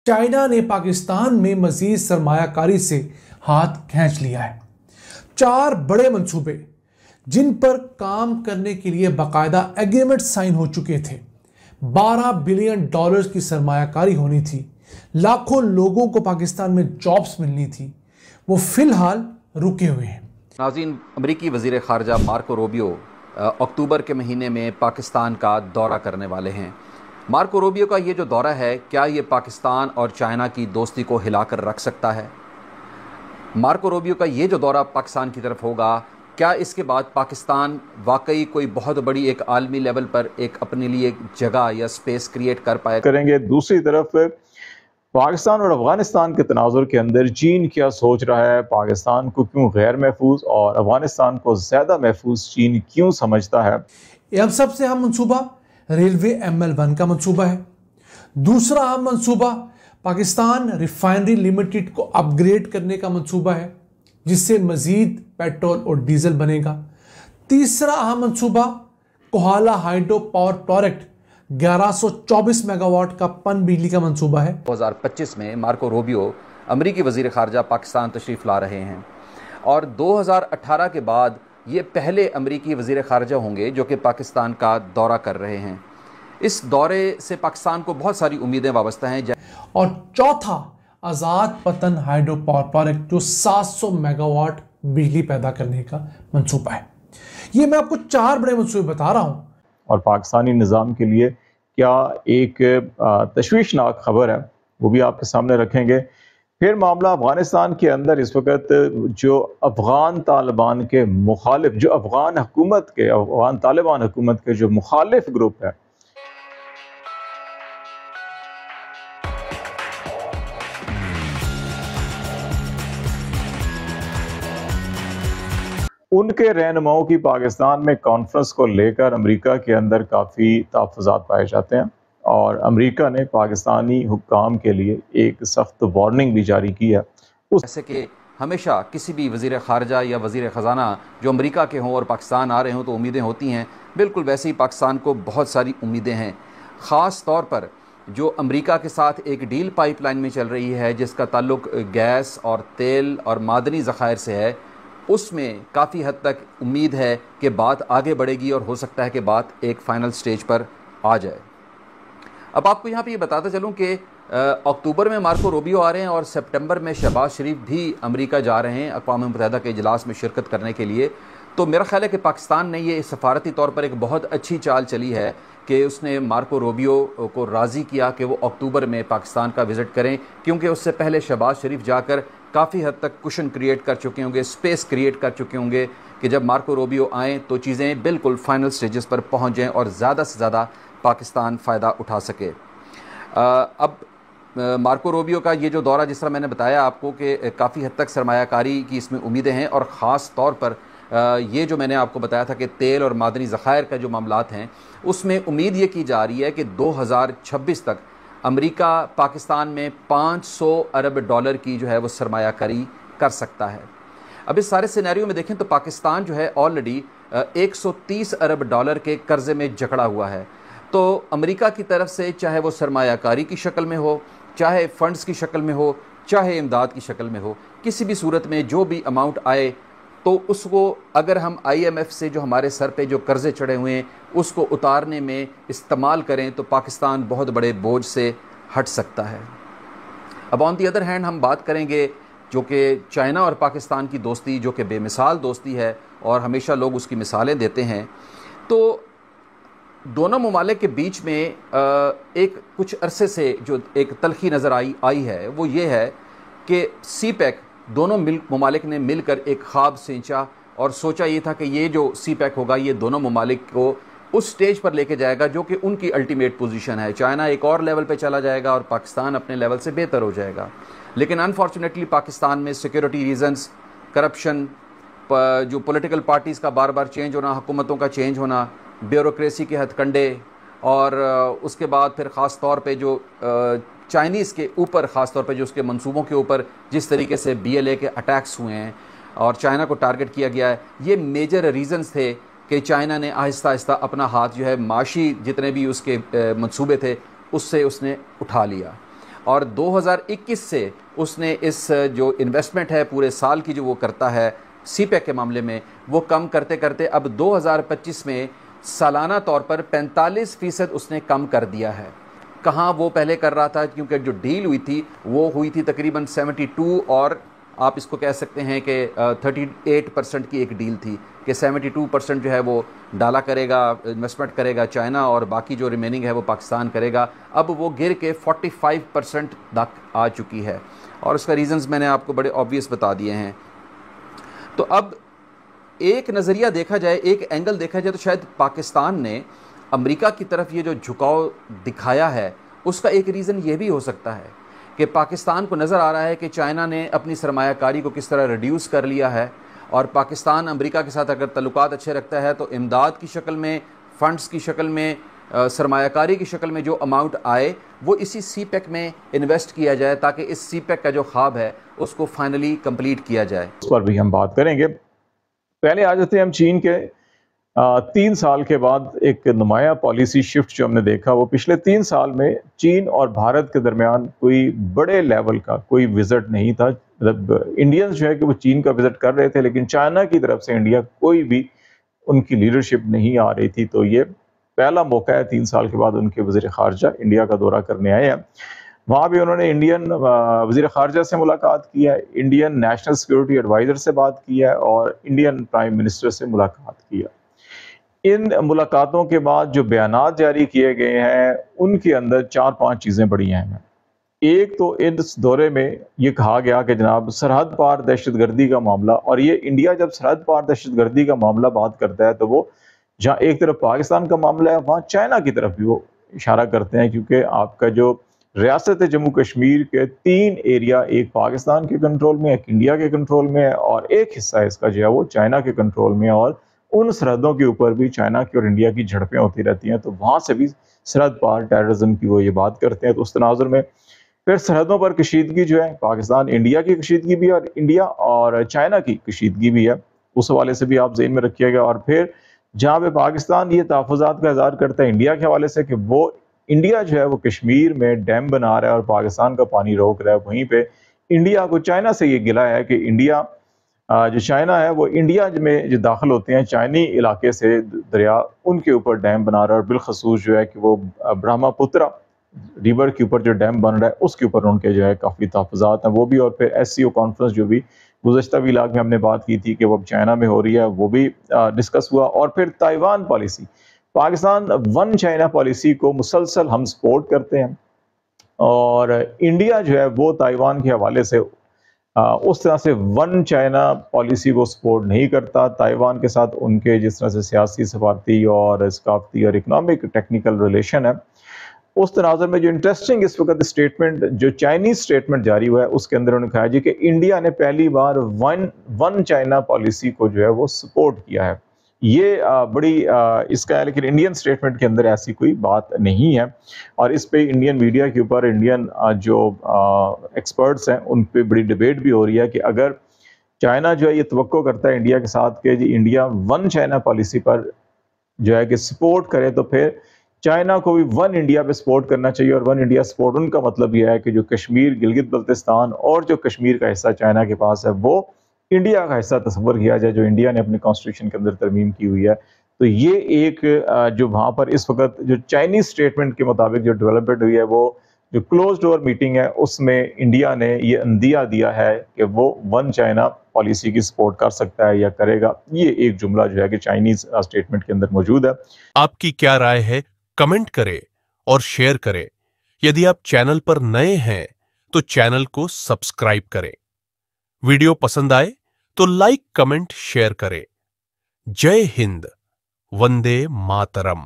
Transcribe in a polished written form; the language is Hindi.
चाइना ने पाकिस्तान में मजीद सरमायाकारी से हाथ खींच लिया है। 4 बड़े मंसूबे जिन पर काम करने के लिए बाकायदा एग्रीमेंट साइन हो चुके थे, $12 बिलियन की सरमायाकारी होनी थी, लाखों लोगों को पाकिस्तान में जॉब्स मिलनी थी, वो फिलहाल रुके हुए हैं। नाज़रीन, अमरीकी वज़ीर ख़ारजा मार्को रूबियो अक्टूबर के महीने में पाकिस्तान का दौरा करने वाले हैं। मार्को रूबियो का ये जो दौरा है, क्या ये पाकिस्तान और चाइना की दोस्ती को हिलाकर रख सकता है? मार्को रूबियो का ये जो दौरा पाकिस्तान की तरफ होगा, क्या इसके बाद पाकिस्तान वाकई कोई बहुत बड़ी एक आलमी लेवल पर एक अपने लिए एक जगह या स्पेस क्रिएट कर पाए करेंगे? दूसरी तरफ पाकिस्तान और अफगानिस्तान के तनाजुर के अंदर चीन क्या सोच रहा है, पाकिस्तान को क्यों गैर महफूज और अफगानिस्तान को ज़्यादा महफूज चीन क्यों समझता है? अब सबसे अहम मनसूबा रेलवे ML1 का मंसूबा है। दूसरा अहम मंसूबा पाकिस्तान रिफाइनरी लिमिटेड को अपग्रेड करने का मंसूबा है, जिससे मजीद पेट्रोल और डीजल बनेगा। तीसरा अहम मंसूबा Kohala hydro power project 1124 megawatt का पन बिजली का मंसूबा है। 2025 में मार्को रूबियो अमरीकी वज़ीर ख़ारजा पाकिस्तान तशरीफ़ ला रहे हैं और 2018 के बाद ये पहले अमरीकी वज़ीर ख़ारजा होंगे जो कि पाकिस्तान का दौरा कर रहे हैं। इस दौरे से पाकिस्तान को बहुत सारी उम्मीदें वाबस्ता हैं। और चौथा आज़ाद पतन हाइड्रो पावर प्रोजेक्ट जो 700 मेगावाट बिजली पैदा करने का मंसूबा है। ये मैं आपको 4 बड़े मंसूबे बता रहा हूँ। और पाकिस्तानी निज़ाम के लिए क्या एक तशवीशनाक खबर है, वो भी आपके सामने रखेंगे। फिर मामला अफगानिस्तान के अंदर इस वक्त जो अफगान तालिबान के मुखालिफ, जो अफगान तालिबान हुकूमत के जो मुखालिफ ग्रुप है, उनके रहनुमाओं की पाकिस्तान में कॉन्फ्रेंस को लेकर अमेरिका के अंदर काफ़ी तहफ़्फ़ुज़ात पाए जाते हैं और अमेरिका ने पाकिस्तानी हुक्काम के लिए एक सख्त वार्निंग भी जारी की है। जैसे कि हमेशा किसी भी वज़ीर ख़ारजा या वज़ीर ख़जाना जो अमेरिका के हों और पाकिस्तान आ रहे हों तो उम्मीदें होती हैं, बिल्कुल वैसे ही पाकिस्तान को बहुत सारी उम्मीदें हैं। ख़ास तौर पर जो अमेरिका के साथ एक डील पाइपलाइन में चल रही है जिसका ताल्लुक गैस और तेल और मादनी ज़खायर से है, उसमें काफ़ी हद तक उम्मीद है कि बात आगे बढ़ेगी और हो सकता है कि बात एक फ़ाइनल स्टेज पर आ जाए। अब आपको यहाँ पे ये बताता चलूँ कि अक्टूबर में मार्को रूबियो आ रहे हैं और सितंबर में शहबाज शरीफ भी अमेरिका जा रहे हैं अक़वाम मुत्तहिदा के इजलास में शिरकत करने के लिए। तो मेरा ख्याल है कि पाकिस्तान ने ये सफारती तौर पर एक बहुत अच्छी चाल चली है कि उसने मार्को रूबियो को राज़ी किया कि वो अक्टूबर में पाकिस्तान का विज़िट करें, क्योंकि उससे पहले शहबाज शरीफ जाकर काफ़ी हद तक कुशन क्रिएट कर चुके होंगे, स्पेस क्रिएट कर चुके होंगे कि जब मार्को रूबियो आएँ तो चीज़ें बिल्कुल फ़ाइनल स्टेजेस पर पहुँच जाएँ और ज़्यादा से ज़्यादा पाकिस्तान फ़ायदा उठा सके। अब मार्को रूबियो का ये जो दौरा, जिस तरह मैंने बताया आपको कि काफ़ी हद तक सरमायाकारी की इसमें उम्मीदें हैं और ख़ास तौर पर ये जो मैंने आपको बताया था कि तेल और मादनी ज़खायर का जो मामलात हैं, उसमें उम्मीद ये की जा रही है कि 2026 तक अमेरिका पाकिस्तान में $500 अरब की जो है वो सरमायाकारी कर सकता है। अब इस सारे सिनेरियो में देखें तो पाकिस्तान जो है ऑलरेडी 130 अरब डॉलर के कर्ज़े में जकड़ा हुआ है। तो अमेरिका की तरफ से चाहे वो सरमायाकारी की शक्ल में हो, चाहे फ़ंड्स की शक्ल में हो, चाहे इमदाद की शक्ल में हो, किसी भी सूरत में जो भी अमाउंट आए तो उसको अगर हम IMF से जो हमारे सर पे जो कर्ज़े चढ़े हुए हैं उसको उतारने में इस्तेमाल करें तो पाकिस्तान बहुत बड़े बोझ से हट सकता है। अब ऑन दी अदर हैंड हम बात करेंगे जो कि चाइना और पाकिस्तान की दोस्ती, जो कि बेमिसाल दोस्ती है और हमेशा लोग उसकी मिसालें देते हैं। तो दोनों ममालिक के बीच में एक कुछ अरसे से जो एक तलखी नज़र आई है वो ये है कि CPEC दोनों ममालिक ने मिलकर एक ख्वाब सेंचा और सोचा ये था कि ये जो CPEC होगा ये दोनों ममालिक को उस स्टेज पर लेके जाएगा जो कि उनकी अल्टीमेट पोजीशन है। चाइना एक और लेवल पे चला जाएगा और पाकिस्तान अपने लेवल से बेहतर हो जाएगा। लेकिन अनफॉर्चुनेटली पाकिस्तान में सिक्योरिटी रीजंस, करप्शन, जो पॉलिटिकल पार्टीज़ का बार बार चेंज होना, हुकूमतों का चेंज होना, ब्यूरोक्रेसी के हथकंडे और उसके बाद फिर ख़ास तौर पे जो चाइनीज़ के ऊपर, ख़ास तौर पे जो उसके मंसूबों के ऊपर जिस तरीके से BLA के अटैक्स हुए हैं और चाइना को टारगेट किया गया है, ये मेजर रीज़न्स थे कि चाइना ने आहिस्ता आहिस्ता अपना हाथ जो है माशी जितने भी उसके मंसूबे थे उससे उसने उठा लिया। और 2021 से उसने इस जो इन्वेस्टमेंट है पूरे साल की जो वो करता है सीपेक के मामले में, वो कम करते करते अब 2025 में सालाना तौर पर 45% उसने कम कर दिया है। कहाँ वो पहले कर रहा था, क्योंकि जो डील हुई थी वो हुई थी तकरीबन 72 और आप इसको कह सकते हैं कि 38% की एक डील थी कि 72% जो है वो डाला करेगा, इन्वेस्टमेंट करेगा चाइना और बाकी जो रिमेनिंग है वो पाकिस्तान करेगा। अब वो गिर के 45% तक आ चुकी है और उसका रीज़न्स मैंने आपको बड़े ऑब्वियस बता दिए हैं। तो अब एक नज़रिया देखा जाए, एक एंगल देखा जाए तो शायद पाकिस्तान ने अमेरिका की तरफ ये जो झुकाव दिखाया है उसका एक रीज़न ये भी हो सकता है कि पाकिस्तान को नज़र आ रहा है कि चाइना ने अपनी सरमायाकारी को किस तरह रिड्यूस कर लिया है और पाकिस्तान अमेरिका के साथ अगर तल्लुकात अच्छे रखता है तो इमदाद की शक्ल में, फ़ंड्स की शक्ल में, सरमायाकारी की शक्ल में जो अमाउंट आए वो इसी सीपेक में इन्वेस्ट किया जाए ताकि इस सीपेक का जो ख्वाब है उसको फाइनली कंप्लीट किया जाए। इस पर भी हम बात करेंगे। पहले आ जाते हैं हम चीन के 3 साल के बाद एक नुमाया पॉलिसी शिफ्ट जो हमने देखा, वो पिछले 3 साल में चीन और भारत के दरमियान कोई बड़े लेवल का कोई विजिट नहीं था। मतलब इंडियंस जो है कि वो चीन का विजिट कर रहे थे, लेकिन चाइना की तरफ से इंडिया कोई भी उनकी लीडरशिप नहीं आ रही थी। तो ये पहला मौका है 3 साल के बाद उनके वज़ीर ख़ारजा इंडिया का दौरा करने आए हैं। वहाँ भी उन्होंने इंडियन वज़ीर ख़ारजा से मुलाकात की है, इंडियन नेशनल सिक्योरिटी एडवाइज़र से बात की है और इंडियन प्राइम मिनिस्टर से मुलाकात की है। इन मुलाकातों के बाद जो बयानात जारी किए गए हैं उनके अंदर 4-5 चीज़ें बड़ी अहम हैं। एक तो इस दौरे में ये कहा गया कि जनाब सरहद पार दहशतगर्दी का मामला, और ये इंडिया जब सरहद पार दहशतगर्दी का मामला बात करता है तो वो जहाँ एक तरफ पाकिस्तान का मामला है वहाँ चाइना की तरफ भी वो इशारा करते हैं, क्योंकि आपका जो रियासत जम्मू कश्मीर के 3 एरिया, एक पाकिस्तान के कंट्रोल में, एक इंडिया के कंट्रोल में है और एक हिस्सा इसका जो है वो चाइना के कंट्रोल में है और उन सरहदों के ऊपर भी चाइना की और इंडिया की झड़पें होती रहती हैं। तो वहाँ से भी सरहद पार टेररिज्म की वो ये बात करते हैं। तो उस तनाजुर में फिर सरहदों पर कशीदगी जो है, पाकिस्तान इंडिया की कशीदगी भी है और इंडिया और चाइना की कशीदगी भी है, उस हवाले से भी आप ज़हन में रखिएगा। और फिर जहाँ पे पाकिस्तान ये तहफ़्फ़ुज़ात का इज़हार करता है इंडिया के हवाले से कि वो इंडिया जो है वो कश्मीर में डैम बना रहा है और पाकिस्तान का पानी रोक रहा है, वहीं पे इंडिया को चाइना से ये गिला है कि इंडिया जो चाइना है वो इंडिया में जो दाखिल होते हैं चाइनी इलाके से दरिया, उनके ऊपर डैम बना रहा है और बिलखसूस जो है कि वो ब्रह्मपुत्रा रिवर के ऊपर जो डैम बन रहा है उसके ऊपर उनके जो है काफ़ी तहफ़्फ़ुज़ात हैं वो भी। और फिर SCO कॉन्फ्रेंस जो भी गुज़श्ता वीलाग में हमने बात की थी कि वो चाइना में हो रही है, वो भी डिस्कस हुआ। और फिर Taiwan policy, Pakistan one China policy को मुसलसल हम सपोर्ट करते हैं और इंडिया जो है वो ताइवान के हवाले से उस तरह से वन चाइना पॉलिसी को सपोर्ट नहीं करता। ताइवान के साथ उनके जिस तरह से सियासी, सफारती और सकाफती और इकनॉमिक टेक्निकल रिलेशन है, उस तनाज़ुर में जो इंटरेस्टिंग इस वक्त स्टेटमेंट, जो चाइनीज़ स्टेटमेंट जारी हुआ है उसके अंदर उन्होंने कहा जी कि इंडिया ने पहली बार वन चाइना पॉलिसी को जो है वो सपोर्ट किया है। ये बड़ी इसका है, लेकिन इंडियन स्टेटमेंट के अंदर ऐसी कोई बात नहीं है और इस पे इंडियन मीडिया के ऊपर इंडियन जो एक्सपर्ट्स हैं उन पे बड़ी डिबेट भी हो रही है कि अगर चाइना जो है ये तवक्को करता है इंडिया के साथ कि जी इंडिया वन चाइना पॉलिसी पर जो है कि सपोर्ट करे तो फिर चाइना को भी वन इंडिया पे सपोर्ट करना चाहिए। और वन इंडिया सपोर्ट उनका मतलब यह है कि जो कश्मीर, गिलगित बल्तिस्तान और जो कश्मीर का हिस्सा चाइना के पास है वो इंडिया का हिस्सा तस्वर किया जाए, जो इंडिया ने अपने कॉन्स्टिट्यूशन के अंदर तरमीम की हुई है। तो ये एक जो वहाँ पर इस वक्त जो चाइनीज स्टेटमेंट के मुताबिक जो डेवलपमेंट हुई है, वो जो क्लोज डोर मीटिंग है उसमें इंडिया ने ये अंदिया दिया है कि वो वन चाइना पॉलिसी की सपोर्ट कर सकता है या करेगा। ये एक जुमला जो है कि चाइनीज स्टेटमेंट के अंदर मौजूद है। आपकी क्या राय है, कमेंट करें और शेयर करें। यदि आप चैनल पर नए हैं तो चैनल को सब्सक्राइब करें। वीडियो पसंद आए तो लाइक, कमेंट, शेयर करें। जय हिंद, वंदे मातरम।